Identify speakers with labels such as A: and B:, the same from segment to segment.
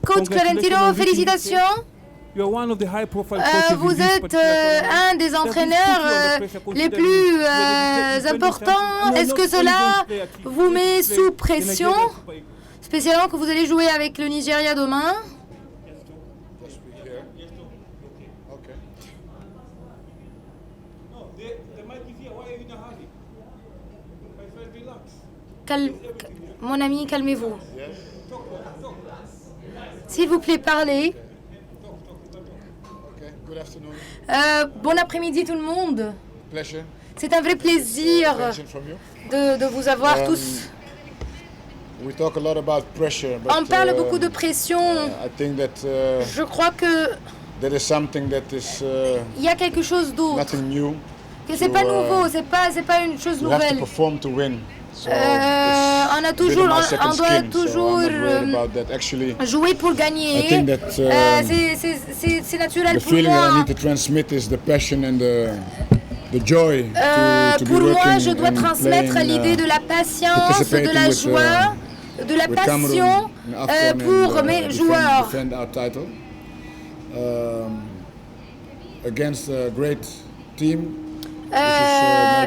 A: Coach Clarentino, félicitations. Vous êtes un des entraîneurs les plus importants. Est-ce que cela vous met sous pression, spécialement que vous allez jouer avec le Nigeria demain? Mon ami, calmez-vous. S'il vous plaît, parlez. Bon après-midi tout le monde. C'est un vrai plaisir de vous avoir tous. On parle beaucoup de pression. Je crois que il y a quelque chose d'autre. Que c'est pas nouveau, c'est pas une chose nouvelle. On doit toujours jouer pour gagner. C'est naturel pour moi. Pour moi, je dois transmettre l'idée de la patience, de la joie, de la passion pour mes joueurs. Against a great team. La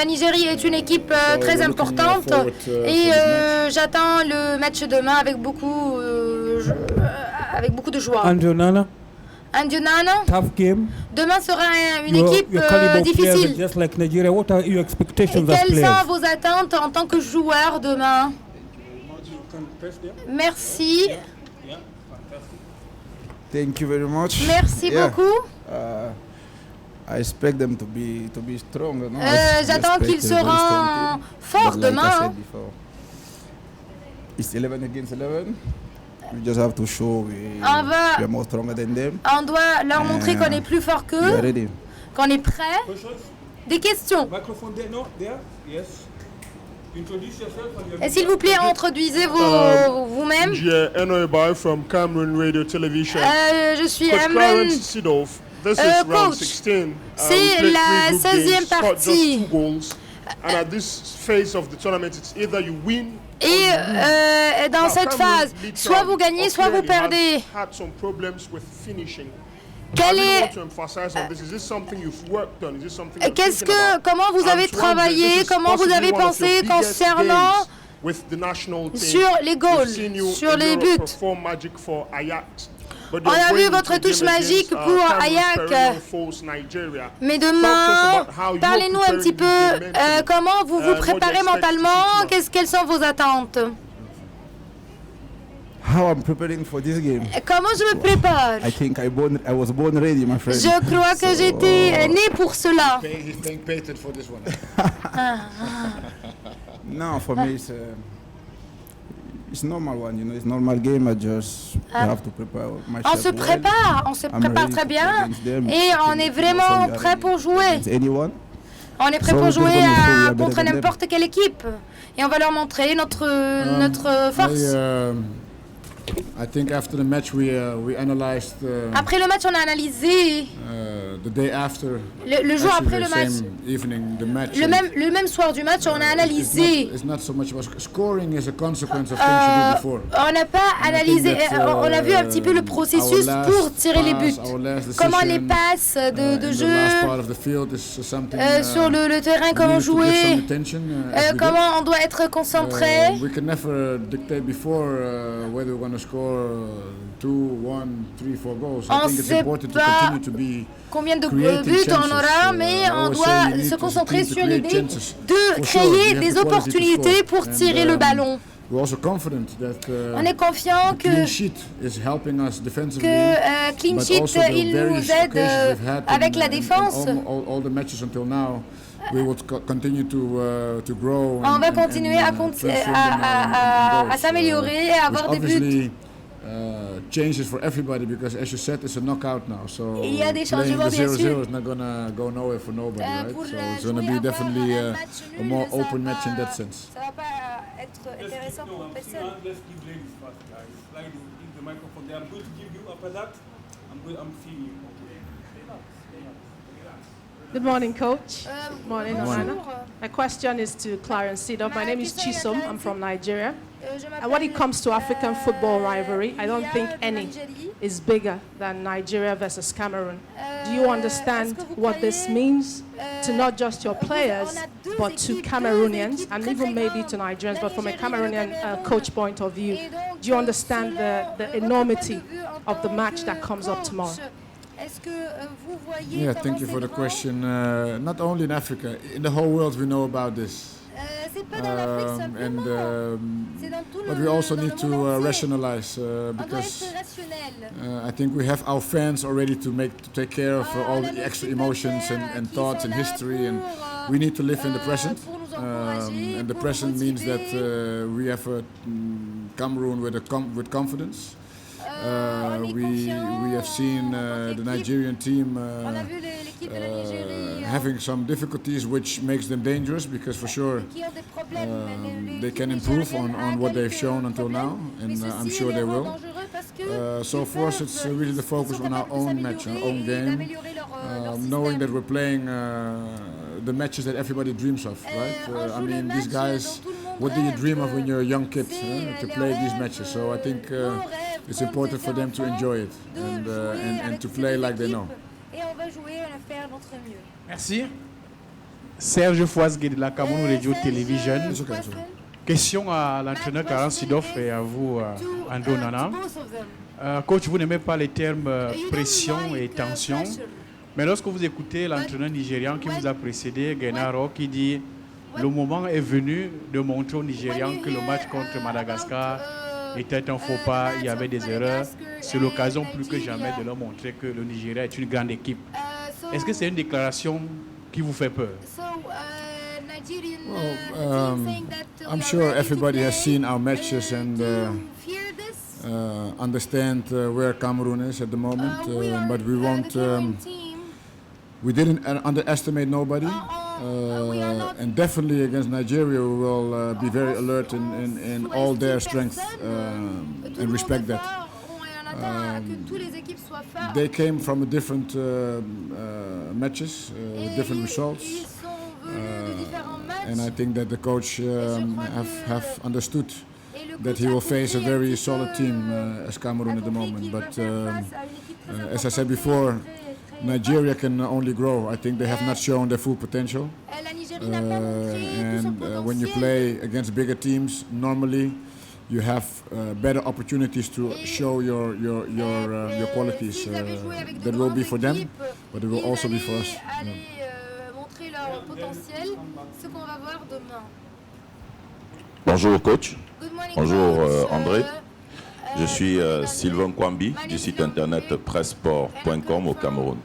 A: Nigérie est une équipe très importante et j'attends le match demain avec beaucoup de joie. Andionana, demain sera une équipe difficile. Quelles sont vos attentes en tant que joueur demain? Merci.
B: Thank you very much.
A: Merci beaucoup.
B: I expect them to be strong.
A: J'attends qu'ils seront forts demain.
B: It's 11 against 11. We just have to show we are more stronger than them.
A: On doit leur montrer qu'on est plus fort qu'eux, qu'on est prêt. Des questions? Et s'il vous plaît, introduisez-vous vous-même. Je suis Emran. Coach, c'est la 16e partie. Et dans cette phase, soit vous gagnez, soit vous perdez. Comment vous avez travaillé, comment vous avez pensé concernant sur les goals, sur les buts? On a vu votre touche magique pour Ayak. Mais demain, parlez-nous un petit peu comment vous vous préparez mentalement, quelles sont vos attentes? Comment je me prépare? Je crois que j'étais né pour cela.
B: No, for me it's normal one, you know, it's normal game. I just have to prepare myself.
A: On se prépare très bien et on est vraiment prêt pour jouer. On est prêt pour jouer contre n'importe quelle équipe et on va leur montrer notre force.
B: Après
A: le match, on a analysé le jour après le match. Le même soir du match, on a analysé. On n'a pas analysé, on a vu un petit peu le processus pour tirer les buts. Comment les passes de jeu sur le terrain, comment jouer, comment on doit être concentré. On ne sait pas combien de buts on aura, mais on doit se concentrer sur l'idée de créer des opportunités pour tirer le ballon. On est confiant que clean sheet, il nous aide avec la défense. On va continuer à s'améliorer et à avoir des buts.
B: Changes for everybody because, as you said, it's a knockout now. So
A: il y a des changements, bien sûr.
B: 0-0 is not gonna go nowhere for nobody, right? So it's gonna be definitely a more open match in that sense.
A: Ça va pas être intéressant pour personne.
C: Good morning, Coach. Morning, Onana. My question is to Clarence Seedorf. My name is Chisom. I'm from Nigeria. And when it comes to African football rivalry, I don't think any is bigger than Nigeria versus Cameroon. Do you understand what this means to not just your players, but to Cameroonians, and even maybe to Nigerians, but from a Cameroonian coach point of view? Do you understand the enormity of the match that comes up tomorrow?
D: Yeah, thank you for the question. Not only in Africa, in the whole world we know about this. But we also need to rationalize because I think we have our fans already to take care of all the extra emotions and thoughts and history, and we need to live in the present. And the present means that we have a Cameroon with confidence. We have seen the Nigerian team having some difficulties, which makes them dangerous because for sure they can improve on what they've shown until now, and I'm sure they will. So for us it's really the focus on our own match, our own game, knowing that we're playing the matches that everybody dreams of, right? I mean, these guys, what do you dream of when you're a young kid to play these matches? So I think it's important for them to enjoy it and to play like they know.
E: Merci. Serge Fouasgué de la Cameroun Radio Television. Question à l'entraîneur Clarence Seedorf et à vous, André Onana. Coach, vous n'aimez pas les termes pression et tension, mais lorsque vous écoutez l'entraîneur nigérian qui vous a précédé, Gennaro, qui dit le moment est venu de montrer aux Nigérians que le match contre Madagascar était un faux pas, il y avait des erreurs. C'est l'occasion plus que jamais de leur montrer que le Nigeria est une grande équipe. Est-ce que c'est une déclaration qui vous fait peur?
D: Well, I'm sure everybody has seen our matches and understand where Cameroon is at the moment, but we won't. We didn't underestimate nobody. And definitely against Nigeria we will be very alert in all their strength and respect that. They came from a different matches, different results, and I think that the coach have understood that he will face a very solid team as Cameroon at the moment. But as I said before, Nigeria can only grow. I think they have not shown their full potential. And when you play against bigger teams, normally you have better opportunities to show your qualities. That will be for them, but it will also be for us.
F: Bonjour coach. Bonjour André. Je suis Sylvain Kwambi du site internet presssport.com au Cameroun.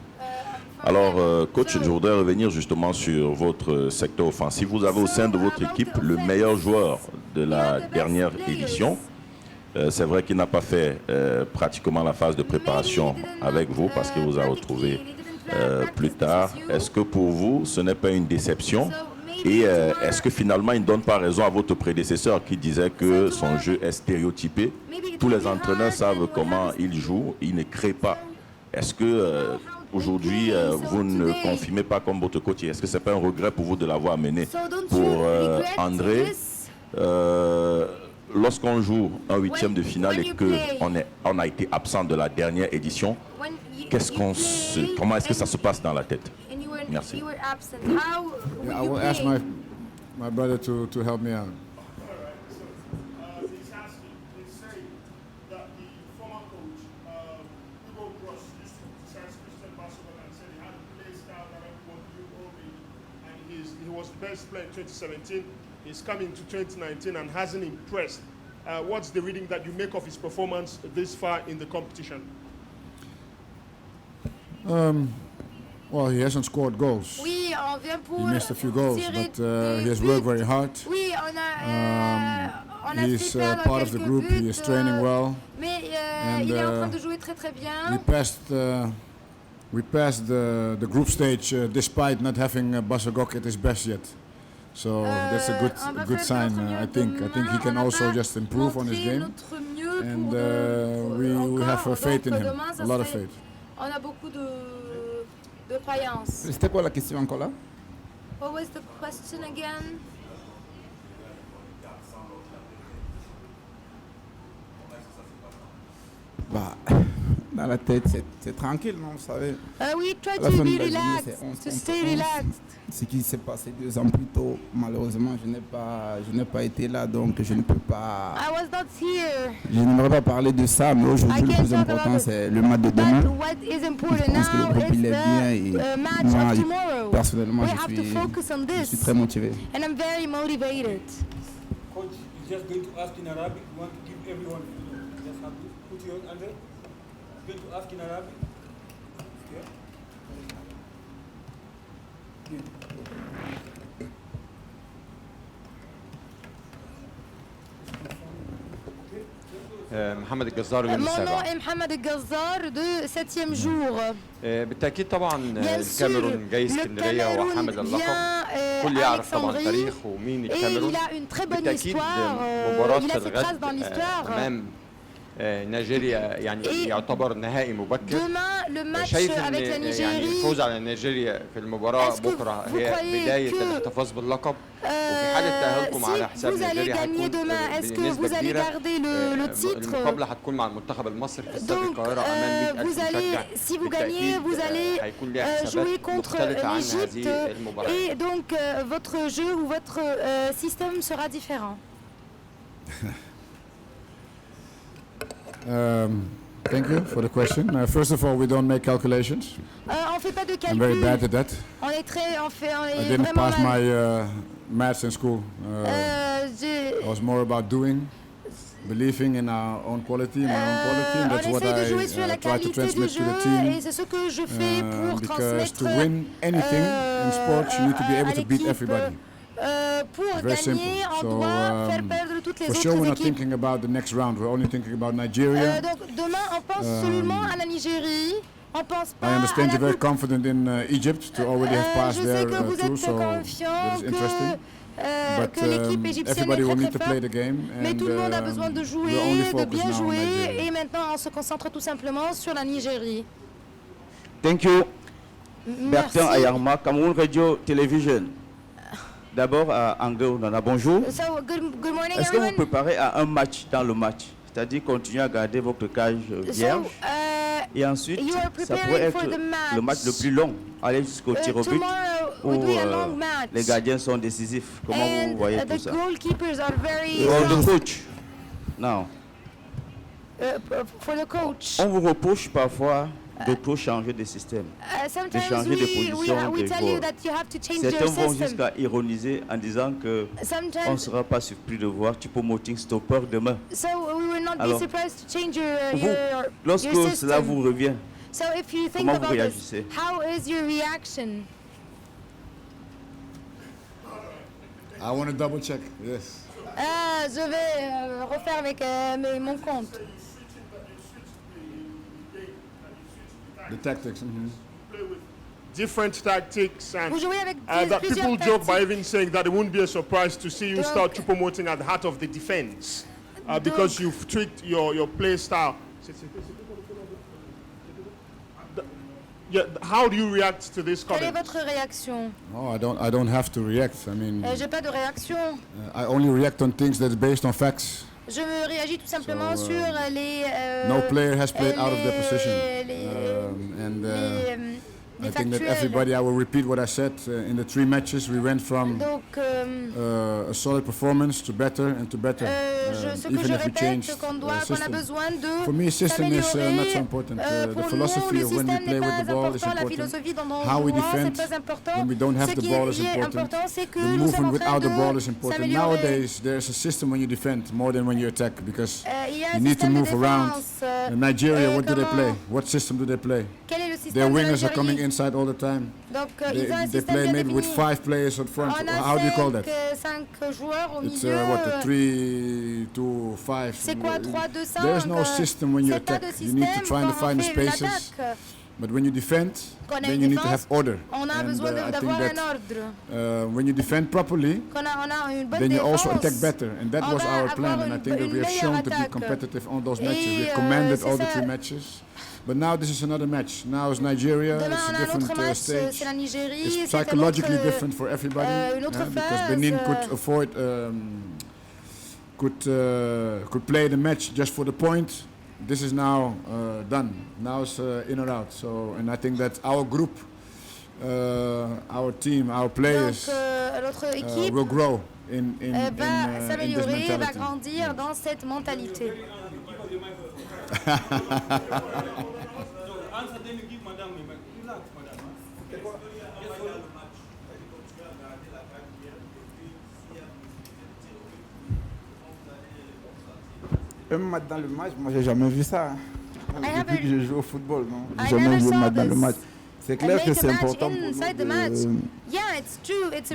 F: Alors, coach, je voudrais revenir justement sur votre secteur offensif. Vous avez au sein de votre équipe le meilleur joueur de la dernière édition. C'est vrai qu'il n'a pas fait pratiquement la phase de préparation avec vous parce qu'il vous a retrouvé plus tard. Est-ce que pour vous, ce n'est pas une déception? Et est-ce que finalement, il ne donne pas raison à votre prédécesseur qui disait que son jeu est stéréotypé? Tous les entraîneurs savent comment il joue, il ne crée pas. Est-ce que aujourd'hui, vous ne confirmez pas comme votre coach? Est-ce que ce n'est pas un regret pour vous de l'avoir amené? Pour André, lorsqu'on joue un huitième de finale et qu'on a été absent de la dernière édition, comment est-ce que ça se passe dans la tête? Merci.
D: Yeah, I will ask my brother to help me out.
G: Best player in 2017. He's coming to 2019 and hasn't impressed. What's the reading that you make of his performance this far in the competition?
D: Well, he hasn't scored goals. He missed a few goals, but he has worked very hard. He's part of the group. He is training well, and we passed the group stage despite not having Basagok at his best yet. So that's a good sign. I think he can also just improve on his game, and we have faith in him, a lot of faith.
A: croyances.
B: C'était quoi la question encore là?
A: What was the question again?
B: Bah, dans la tête, c'est tranquille, non, vous savez.
A: We try to be relaxed, to stay relaxed.
B: Ce qui s'est passé 2 ans plus tôt, malheureusement, je n'ai pas été là, donc je ne peux pas.
A: I was not here.
B: Je n'aimerais pas parler de ça, mais aujourd'hui, le plus important, c'est le match de demain.
A: What is important
B: Je pense que le groupe il est bien et
A: match
B: moi,
A: of tomorrow.
B: personnellement,
A: We
B: je
A: have to focus on
B: suis
A: this.
B: très motivé.
A: And I'm very motivated.
H: Coach is just going to ask in Arabic. We want to give everyone. Just have to put your Andre. Going to ask in Arabic. Okay.
I: محمد الجزار اليوم
A: Mon nom
I: السابع.
A: est Mohamed El-Gazzar de 7e jour.
I: بالتأكيد طبعا
A: Bien sûr,
I: الكاميرون جاي
A: le
I: اسكندرية هو
A: Cameroun
I: حامل اللقب.
A: vient
I: كل
A: à
I: يعرف طبعا
A: Alexandrie
I: تاريخ ومين
A: et
I: الكاميرون.
A: il a une très bonne
I: بالتأكيد
A: histoire.
I: مباراة
A: Il a ses traces dans
I: الغد
A: l'histoire.
I: أمام نيجيريا يعني يعتبر نهائي مبكر.
A: Demain, le match
I: شايف
A: avec la
I: ان يعني
A: Nigérie.
I: الفوز على نيجيريا في المباراة بكرة هي بداية الاحتفاظ باللقب. وفي حالة تأهلكم على حساب نيجيريا هيكون بنسبة كبيرة المقابلة هتكون مع المنتخب المصري في استاد القاهرة أمام 100,000 مشجع.
A: Si vous gagnez, vous allez
I: هيكون ليها حسابات
A: jouer contre
I: مختلفة عن
A: l'Égypte
I: هذه المباراة.
A: et donc votre jeu ou votre système sera différent.
D: Thank you for the question. First of all, we don't make calculations.
A: On fait pas de
D: I'm very
A: calcul.
D: bad at that.
A: On
D: I
A: est
D: didn't
A: vraiment
D: pass my maths in school. It was more about doing, believing in our own quality, my own quality. And that's
A: on
D: what
A: essaie de jouer
D: I
A: sur la
D: try to
A: qualité du
D: transmit to the
A: jeu
D: team.
A: et c'est ce que je fais pour
D: Because
A: transmettre
D: to win anything in sports, you need to be
A: à
D: able to beat
A: l'équipe.
D: everybody.
A: Pour
D: Very
A: gagner,
D: simple.
A: on
D: So,
A: doit faire perdre toutes les
D: For sure, we're
A: autres
D: not
A: équipes.
D: thinking about the next round. We're only thinking about Nigeria.
A: Donc demain, on pense seulement à la Nigérie. On pense pas
D: I understand
A: à la
D: you're very
A: coupe.
D: confident in Egypt to already have passed
A: Je sais
D: there
A: que vous
D: too,
A: êtes
D: so
A: confiant
D: that is interesting.
A: que l'équipe égyptienne
D: Everybody
A: est
D: will
A: très
D: need to
A: très
D: play
A: forte.
D: the game.
A: Mais
D: And,
A: tout le monde a besoin de jouer,
D: we're only
A: de
D: focused
A: bien
D: now on
A: jouer.
D: Nigeria.
A: Et maintenant, on se concentre tout simplement sur la Nigérie.
J: Thank you.
A: Merci.
J: Bertrand Ayarma, Cameroun Radio Television. D'abord, à Anglais, on en a bonjour.
A: So, good morning,
J: Est-ce que vous
A: everyone.
J: préparez à un match dans le match? C'est-à-dire continuer à garder votre cage vierge. Et ensuite,
A: you are
J: ça
A: preparing
J: pourrait être
A: for the
J: le match le plus long, aller jusqu'au tir au but,
A: tomorrow
J: où
A: will be a long match.
J: les gardiens sont décisifs. Comment vous
A: And
J: voyez
A: the
J: tout ça?
A: goalkeepers are very
J: For the coach. Non.
A: for the coach.
J: On vous reproche parfois de trop changer de système. de
A: Sometimes
J: changer de position
A: we
J: des
A: tell you
J: joueurs.
A: that you have to change
J: Certains
A: your
J: vont
A: system.
J: jusqu'à ironiser en disant que on ne
A: Sometimes,
J: sera pas surpris de voir Choupo-Moting stopper demain.
A: so we will not be
J: Alors,
A: surprised to change your
J: Lorsque
A: your
J: cela
A: system.
J: vous revient,
A: So if you think
J: comment vous
A: about this,
J: réagissez?
A: how is your reaction?
D: I want to double check. Yes.
A: Je vais refaire avec mon compte.
D: The tactics.
G: Different tactics, and
A: Vous jouez avec
G: that
A: plusieurs
G: people joke by
A: tactiques.
G: even saying that it wouldn't be a surprise to see you
A: Donc-
G: start promoting at the heart of the defense because you've tweaked your play style. Yeah, how do you react to this
A: Quelle est
G: comment?
A: votre réaction?
D: Oh, I don't have to react. I mean,
A: J'ai pas de réaction.
D: I only react on things that's based on facts.
A: Je réagis tout simplement
D: So,
A: sur les.
D: No player has played out of their position.
A: Les
D: I think that
A: factuels.
D: everybody, I will repeat what I said. In the 3 matches, we went from
A: Donc,
D: a solid performance to better and to better.
A: ce que
D: Even
A: je
D: if we
A: répète,
D: changed
A: qu'on
D: the
A: a
D: system.
A: besoin de
D: For me, system is not so
A: s'améliorer.
D: important. The
A: Pour
D: philosophy
A: nous,
D: of
A: le
D: when we
A: système
D: play
A: n'est
D: with the
A: pas
D: ball is
A: important, la
D: important.
A: philosophie dans
D: How we
A: le droit, c'est
D: defend
A: pas important.
D: when we don't have
A: Ce
D: the
A: qui
D: ball is
A: est
D: important.
A: important, c'est que
D: The
A: nous sommes
D: movement
A: en train
D: without the ball is
A: de
D: important.
A: s'améliorer.
D: Nowadays, there's a system when you defend more than when you attack because
A: Il y a un
D: you need to
A: système de
D: move around.
A: défense.
D: Nigeria, what do they
A: comment-
D: play? What system do they play?
A: Quel est le système
D: Their
A: de
D: wingers are
A: l'Algérie?
D: coming inside all the time.
A: Donc,
D: They,
A: ils ont un
D: they
A: système
D: play
A: bien
D: maybe with
A: défini.
D: 5 players up front.
A: On a
D: How do you call that?
A: 5 joueurs au
D: It's
A: milieu.
D: what, a 3-2-5.
A: C'est quoi 3-2-5?
D: There's no system when you
A: C'est pas
D: attack.
A: de
D: You need to
A: système
D: try to
A: quand on
D: find the
A: fait une
D: spaces.
A: attaque.
D: But when you defend, then you need to have order.
A: On a besoin d'avoir un ordre.
D: When you defend properly, then you also attack better. And that was our plan. And I think that we have shown to be competitive on those matches. We commanded all the 3 matches. But now this is another match. Now it's Nigeria. It's a different stage. It's psychologically different for everybody. Because Benin could afford, could play the match just for the point. This is now done. Now it's in or out. So, and I think that our group, our team, our players will grow in this mentality.
A: Va grandir dans cette mentalité.
B: Un match dans le match, moi j'ai jamais vu ça. Depuis que je joue au football, non, j'ai jamais vu un match dans le match. C'est clair que c'est important pour nous de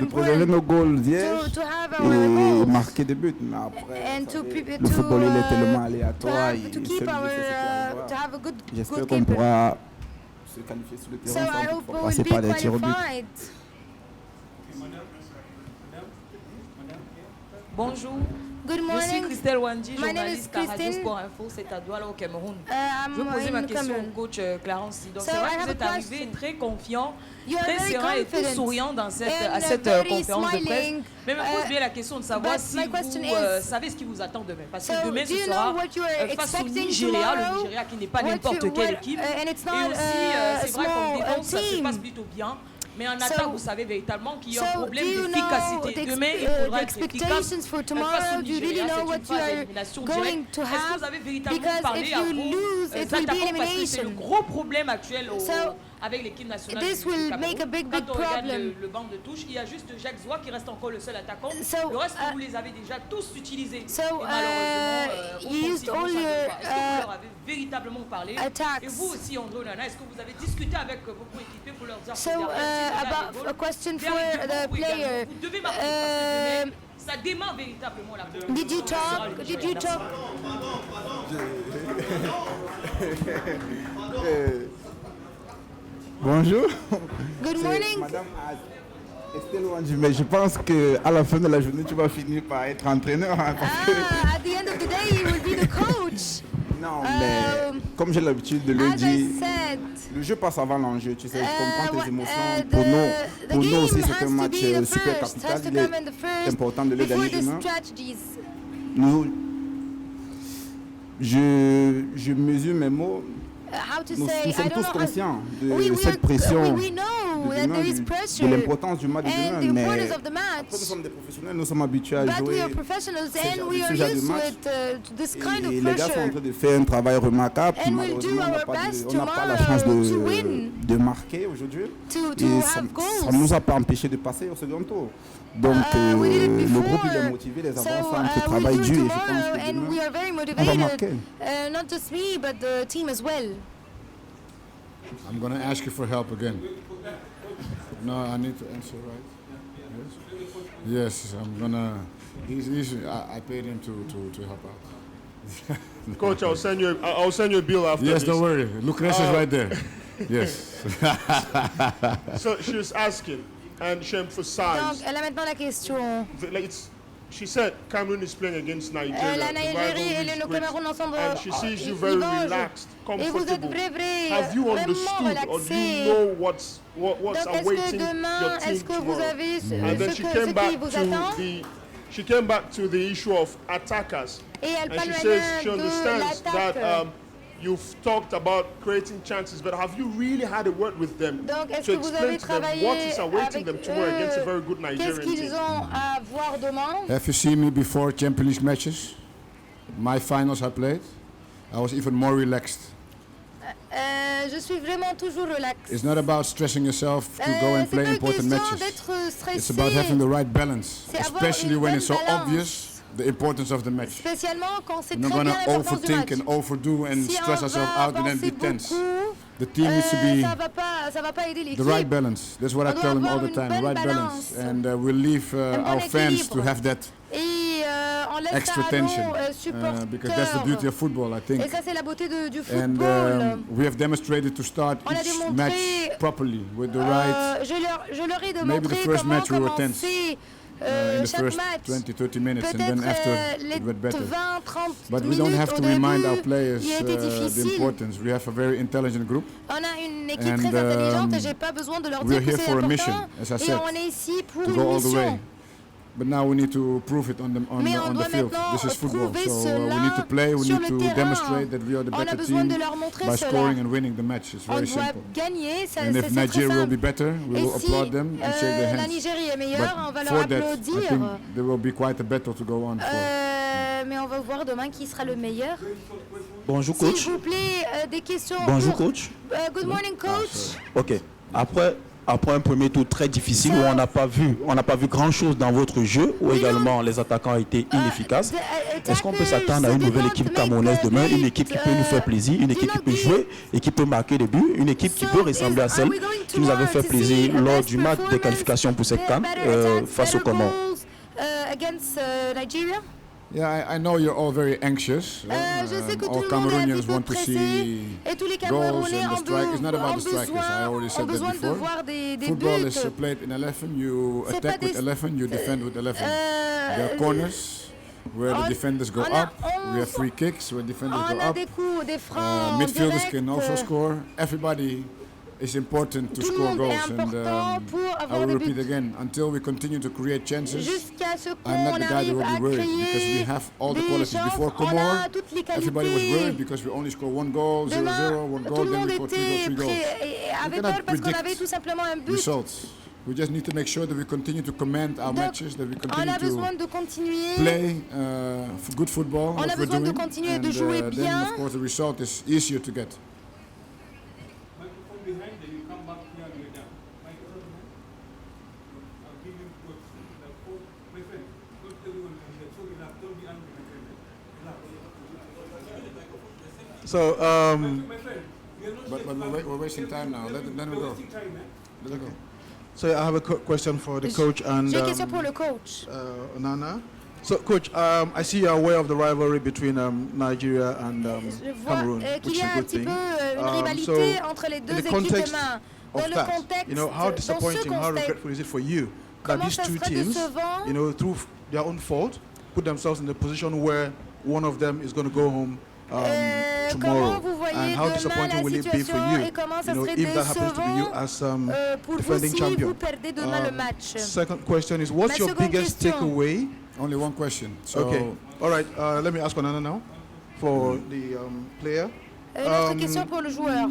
B: préserver nos goals et marquer des buts. Mais après, le football il est tellement aléatoire. J'espère qu'on pourra se qualifier sur le terrain sans passer par des tirs au but.
K: Bonjour.
A: Good morning.
K: Je suis Christelle Wandi, journaliste à Radio Sport Info, c'est à Douala au Cameroun. Je vais poser ma question au coach Clarence Seedorf. C'est vrai que vous êtes arrivé très confiant, très serein et tout souriant à cette conférence de presse. Mais me pose bien la question de savoir si vous savez ce qui vous attend demain. Parce que demain, ce sera face au Nigeria, le Nigeria qui n'est pas n'importe quelle équipe. Et aussi, c'est vrai qu'en défense, ça se passe plutôt bien. Mais en attaque, vous savez véritablement qu'il y a un problème d'efficacité. Demain, il faudra être efficace. Face au Nigeria, c'est une phase d'élimination directe. Est-ce que vous avez véritablement parlé à vos attaquants parce que c'est le gros problème actuel avec l'équipe nationale du Cameroun. Quand on regarde le banc de touche, il y a juste Jacques Zoua qui reste encore le seul attaquant. Le reste, vous les avez déjà tous utilisés. Et malheureusement, offensivement, ça ne va pas. Est-ce que vous leur avez véritablement parlé? Et vous aussi, André Onana, est-ce que vous avez discuté avec vos coéquipiers pour leur dire
A: about a question for the player.
K: Vous devez marquer parce que demain, ça démarre véritablement la course.
A: Did you talk?
B: Bonjour.
A: Good morning.
B: Madame Estelle Wandi, mais je pense qu'à la fin de la journée, tu vas finir par être entraîneur.
A: At the end of the day, you will be the coach.
B: Non, mais comme j'ai l'habitude de le dire, le jeu passe avant l'enjeu. Tu sais, je comprends tes émotions. Pour nous aussi, c'est un match super capital. Il est important de le gagner demain. Je mesure mes mots. Nous sommes tous conscients de cette pression, de l'importance du match de demain, mais nous sommes des professionnels, nous sommes habitués à jouer ce genre de match. Et les gars sont en train de faire un travail remarquable. Malheureusement, on n'a pas la chance de marquer aujourd'hui. Et ça ne nous a pas empêché de passer au second tour. Donc le groupe il est motivé, les avancées ont travail dur et je pense que demain, on va marquer.
A: Not just me, but the team as well.
D: I'm going to ask you for help again. No, I need to answer, right? Yes, I'm going to... I paid him to help out.
G: Coach, I'll send you a bill after
D: yes,
G: this.
D: Don't worry. Lucrece is right there. Yes.
G: So she was asking, and she emphasized...
A: Donc, elle a maintenant la question.
G: She said Cameroon is playing against Nigeria.
A: La Nigeria et le Cameroun ensemble.
G: And she sees you very relaxed, comfortable. Have you understood or do you know what's awaiting your team tomorrow? And then she came back to the issue of attackers. And she says she understands that you've talked about creating chances, but have you really had a word with them to explain to them what is awaiting them tomorrow against a very good Nigerian team?
D: Have you seen me before Champions League matches? My finals I played, I was even more relaxed.
A: Je suis vraiment toujours relax.
D: It's not about stressing yourself to go and play important matches. It's about having the right balance, especially when it's so obvious. The importance of the match. We're not going to overthink and overdo and stress ourselves out and then be tense. The team needs to be the right balance. That's what I tell them all the time, right balance. And we'll leave our fans to have that.
A: On
D: extra tension because that's the beauty of football, I think.
A: Et ça, c'est la beauté du
D: football. And we have demonstrated to start each match properly with the right.
A: Je leur ai
D: maybe the first match we were tense. In the
A: chaque
D: first
A: match,
D: 20-30 minutes, and then after it went better.
A: 20-30
D: but we don't have to remind our players the importance. We have a very intelligent group.
A: On a une équipe très intelligente et j'ai pas besoin de leur dire que c'est important. Et on est ici pour une mission.
D: But now we need to prove it on the field. This is football, so we need to play. We need to demonstrate that we are the better team by scoring and winning the match. It's very simple. And if Nigeria will be better, we will applaud them and shake their hands. But for that, I think there will be quite a battle to go on.
A: Mais on va voir demain qui sera le meilleur.
L: Bonjour coach.
A: S'il vous plaît, des questions.
L: Bonjour coach.
A: Good morning coach.
L: Ok. Après un premier tour très difficile où on n'a pas vu grand chose dans votre jeu, où également les attaquants étaient inefficaces, est-ce qu'on peut s'attendre à une nouvelle équipe camerounaise demain, une équipe qui peut nous faire plaisir, une équipe qui peut jouer et qui peut marquer des buts, une équipe qui peut ressembler à celle qui nous avait fait plaisir lors du match des qualifications pour cette CAN face au Comores?
D: Yeah, I know you're all very anxious. All Cameroonians want to see goals and the strike. It's not about the strikers. I already said that before. Football is played in 11. You attack with 11. You defend with 11. There are corners where the defenders go up. We have free kicks where defenders go up. Midfielders can also score. Everybody. It's important to score goals, and I will repeat again, until we continue to create chances, I'm not the guy that will be worried, because we have all the qualities. Before Comores, everybody was worried because we only score 1 goal, 0-0, 1 goal, then we score 3 goals. We cannot predict results. We just need to make sure that we continue to command our matches, that we continue to play good football, what we're doing, and then of course the result is easier to get.
E: So,
D: but we're wasting time now. Let it go. Let it go.
E: So I have a question for the coach and
A: J'ai une question pour le coach.
E: Nana. So, coach, I see you're aware of the rivalry between Nigeria and Cameroon, which is a good thing. So, in the context of that, you know, how disappointing, how regretful is it for you that these two teams, you know, through their own fault, put themselves in the position where one of them is going to go home tomorrow, and how disappointing will it be for you, you know, if that happens to be you as defending champion? Second question is, what's your biggest takeaway?
D: Only one question. So
E: okay, all right. Let me ask another now for the player.
A: Question pour le joueur.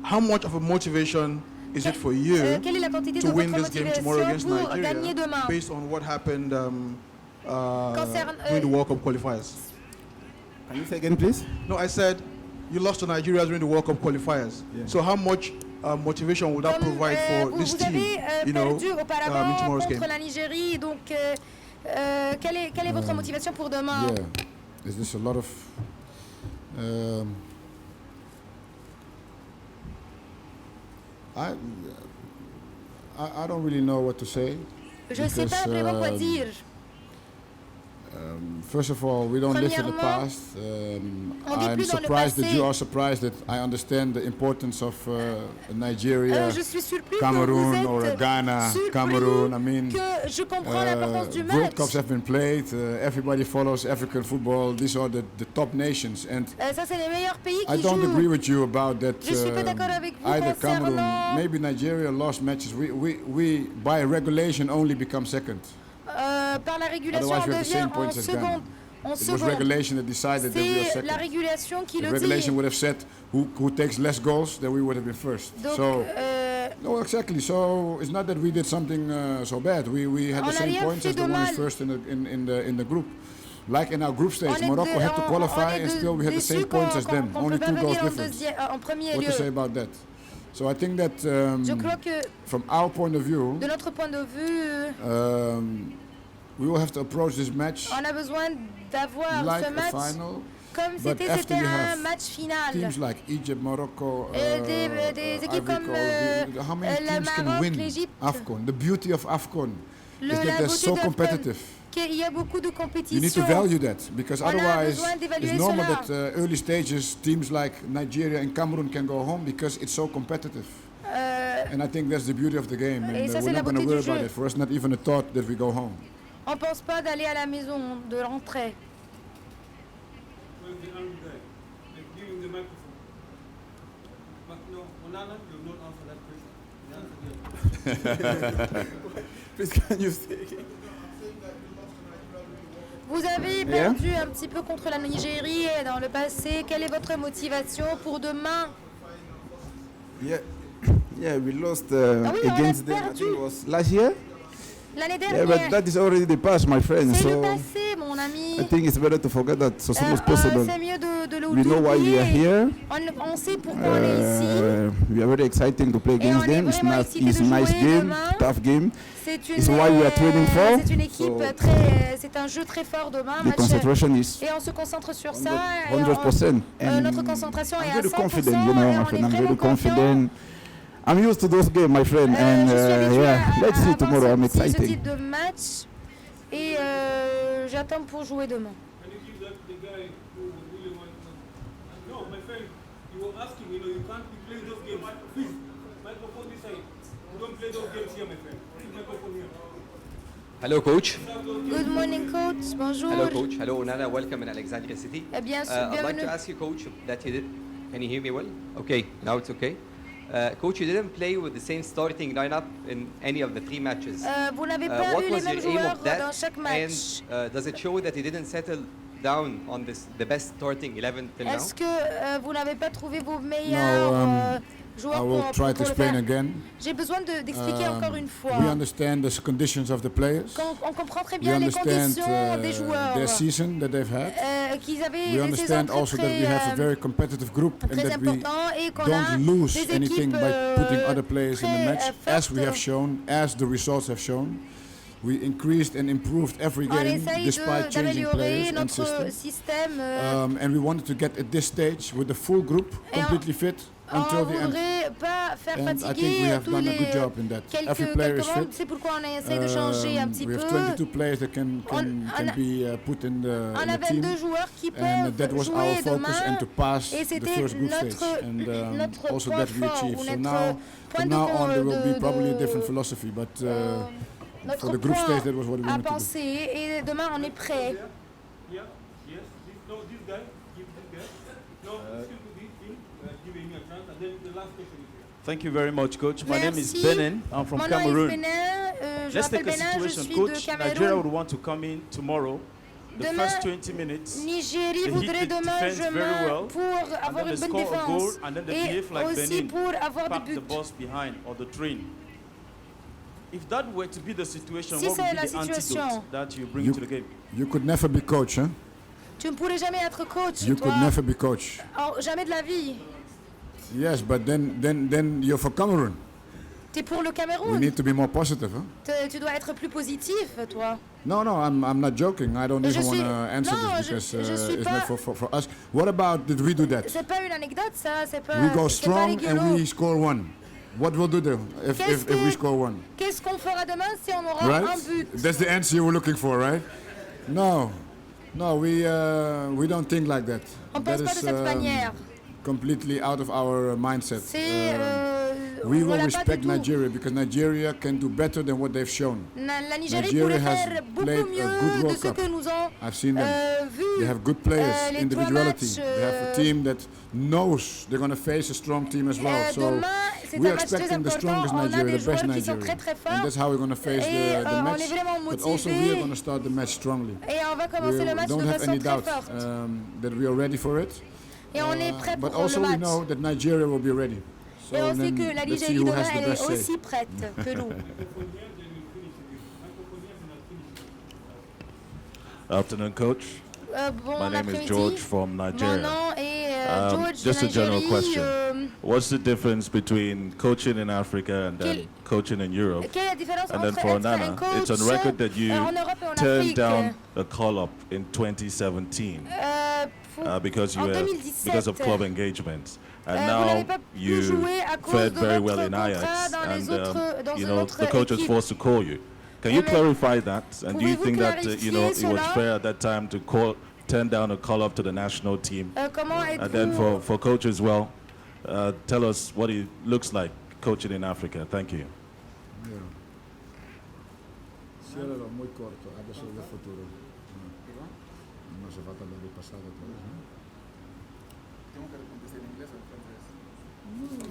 E: How much of a motivation is it for you to win this game tomorrow against Nigeria, based on what happened during the World Cup qualifiers?
B: Can you say again, please?
E: No, I said you lost to Nigeria during the World Cup qualifiers. Yeah. So how much motivation would that provide for this team, you know, in tomorrow's game?
A: La Nigerie, donc quelle est votre motivation pour demain?
D: Yeah, there's just a lot of. I don't really know what to say.
A: Je sais pas vraiment quoi dire.
D: First of all, we don't live in the past. I'm surprised that you are surprised that I understand the importance of Nigeria, Cameroon, or Ghana, Cameroon. I mean, World Cups have been played. Everybody follows African football. These are the top nations. And I don't agree with you about that. Either Cameroon, maybe Nigeria lost matches. We by regulation only become second.
A: Par la régulation, on devient en seconde.
D: It was regulation that decided that we are second.
A: La régulation qui
D: the regulation would have said who takes less goals, then we would have been first.
A: Donc,
D: so, no, exactly. So it's not that we did something so bad. We had the same points as the one first in the group. Like in our group stage, Morocco had to qualify, and still we had the same points as them. Only 2 goals difference. What to say about that? So I think that from our point of view,
A: de notre point de vue,
D: we will have to approach this match
A: on a besoin d'avoir
D: like
A: ce match
D: final,
A: comme c'était un match final.
D: Teams like Egypt, Morocco,
A: des équipes comme
D: how many teams can win
A: l'Égypte.
D: AFCON? The beauty of AFCON is that they're so competitive.
A: qu'il y a beaucoup de compétition.
D: You need to value that, because otherwise it's normal that early stages teams like Nigeria and Cameroon can go home because it's so competitive. And I think that's the beauty of the game. And we're not going to worry about it. For us, not even a thought that we go home.
A: On pense pas d'aller à la maison, de rentrer. Vous avez perdu un petit peu contre la Nigerie dans le passé. Quelle est votre motivation pour demain?
B: Yeah, we lost against them. I think it was last year.
A: L'année dernière.
B: Yeah, but that is already the past, my friend.
A: C'est le passé, mon ami.
B: I think it's better to forget that as soon as possible.
A: C'est mieux de l'oublier.
B: We know why we are here.
A: On sait pourquoi on est ici.
B: We are very exciting to play against them. It's a nice game, tough game. It's why we are training for.
A: C'est une équipe c'est un jeu très fort demain.
B: The concentration is
A: et on se concentre sur ça.
B: 100%.
A: Notre concentration est à 100%.
B: I'm very confident, you know, my friend. I'm very confident. I'm used to those games, my friend, and let's see tomorrow. I'm excited.
A: Ce type de match et j'attends pour jouer demain.
H: No, my friend, you were asking, you can't be playing those games. Please, microphone this side. You don't play those games here, my friend. Microphone here.
M: Hello, coach.
A: Good morning, coach. Bonjour.
M: Hello, coach. Hello, Nana. Welcome in Alexandria City.
A: Bien sûr,
M: I'd like to ask you, coach, that you did. Can you hear me well? Okay, now it's okay. Coach, you didn't play with the same starting lineup in any of the 3 matches.
A: Vous n'avez pas eu les mêmes joueurs dans chaque match.
M: And does it show that you didn't settle down on the best starting 11 till now?
A: Est-ce que vous n'avez pas trouvé vos meilleurs joueurs
D: I will try to explain again.
A: J'ai besoin d'expliquer encore une fois.
D: We understand the conditions of the players.
A: On comprend très bien les conditions des joueurs.
D: Their season that they've had.
A: Qu'ils avaient
D: we understand also that we have a very competitive group and that we don't lose anything by putting other players in the match, as we have shown, as the results have shown. We increased and improved every game despite changing players and system. And we wanted to get at this stage with the full group completely fit until the end. And I think we have done a good job in that. Every player is fit.
A: C'est pourquoi on essaie de changer un petit peu.
D: We have 22 players that can be put in the team. And that was our focus and to pass the first group stage. And also that we achieved. So now on there will be probably a different philosophy, but for the group stage that was what we wanted to do.
A: Et demain on est prêt.
E: Thank you very much, Coach. My name is Benin. I'm from Cameroon. Let's take a situation, Coach. Nigeria would want to come in tomorrow. The first 20 minutes,
A: Nigeria voudrait demain jouer pour avoir une bonne défense et aussi pour avoir des buts.
E: The bus behind or the train. If that were to be the situation, what would be the antidote that you bring to the game?
D: You could never be coach, huh?
A: Tu ne pourrais jamais être coach.
D: You could never be coach.
A: Oh, jamais de la vie.
D: Yes, but then you're for Cameroon.
A: T'es pour le Cameroun.
D: We need to be more positive, huh?
A: Tu dois être plus positif, toi.
D: No, I'm not joking. I don't even want to answer this because it's not for us. What about did we do that?
A: C'est pas une anecdote, ça. C'est pas.
D: We go strong and we score 1. What will do if we score 1?
A: Qu'est-ce qu'on fera demain si on aura un but?
D: That's the answer you were looking for, right? No, we don't think like that.
A: On pense pas de cette manière.
D: Completely out of our mindset. We will respect Nigeria because Nigeria can do better than what they've shown.
A: Nigeria has played a good World Cup.
D: I've seen them. They have good players, individuality. They have a team that knows they're going to face a strong team as well. So we're expecting the strongest Nigeria, the best Nigeria. And that's how we're going to face the match. But also we are going to start the match strongly. We don't have any doubt that we are ready for it. But also we know that Nigeria will be ready.
A: Et on sait que la Nigeria demain, elle est aussi prête que nous.
N: Afternoon, Coach. My name is George from Nigeria.
A: George
N: just a general question. What's the difference between coaching in Africa and then coaching in Europe? And then for Nana, it's on record that you turned down a call-up in 2017 because of club engagements. And now you fared very well in Ajax, and the coach was forced to call you. Can you clarify that? And do you think that it was fair at that time to turn down a call-up to the national team? And then for coach as well, tell us what it looks like coaching in Africa. Thank you.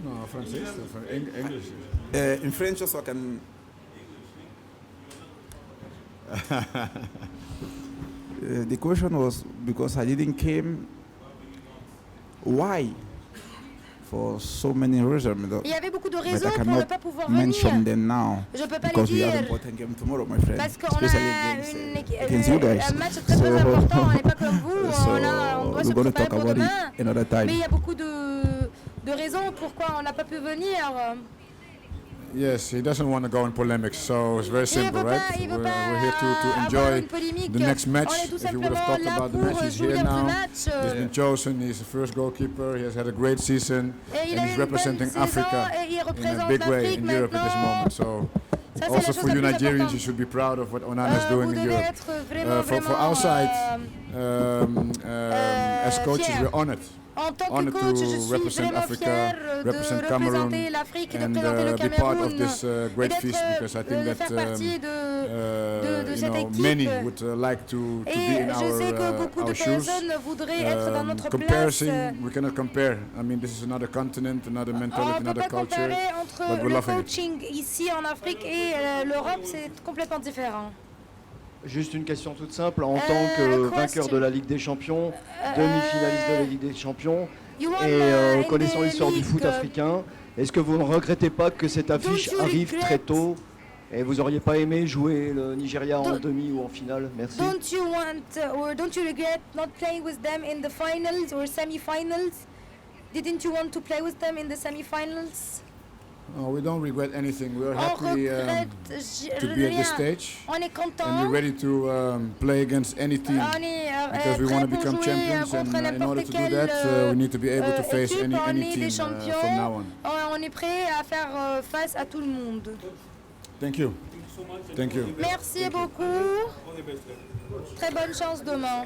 D: No, francês, English.
B: In French, so I can. The question was because I didn't came. Why? For so many reasons.
A: Il y avait beaucoup de raisons pour ne pas pouvoir venir. Je ne peux pas les dire parce qu'on a un match très très important. On n'est pas comme vous. On doit se préparer pour demain. Mais il y a beaucoup de raisons pourquoi on n'a pas pu venir.
D: Yes, he doesn't want to go in polemics, so it's very simple, right? We're here to enjoy the next match. If you would have talked about the match, he's here now. He's been chosen, he's the first goalkeeper, he has had a great season, and he's representing Africa in a big way in Europe at this moment. So also for you Nigerians, you should be proud of what Onana is doing in Europe. For our side, as coaches, we're honored.
A: En tant que coach, je suis vraiment fière de représenter l'Afrique et de représenter le Cameroun et de faire partie de cette équipe.
D: Many would like to be in
A: je sais que beaucoup de personnes voudraient être dans notre place.
D: We cannot compare. I mean, this is another continent, another mentality, another culture.
A: Entre le coaching ici en Afrique et l'Europe, c'est complètement différent.
O: Juste une question toute simple, en tant que vainqueur de la Ligue des Champions, demi-finaliste de la Ligue des Champions, et connaissant l'histoire du foot africain, est-ce que vous ne regrettez pas que cette affiche arrive très tôt et vous n'auriez pas aimé jouer le Nigeria en demi ou en finale? Merci.
A: Don't you regret not playing with them in the finals or semi-finals? Didn't you want to play with them in the semi-finals?
D: No, we don't regret anything. We are happy to be at this stage, and we're ready to play against any team because we want to become champions. And in order to do that, we need to be able to face any team from now on.
A: On est prêt à faire face à tout le monde.
D: Thank you. Thank you.
A: Merci beaucoup. Très bonne chance demain.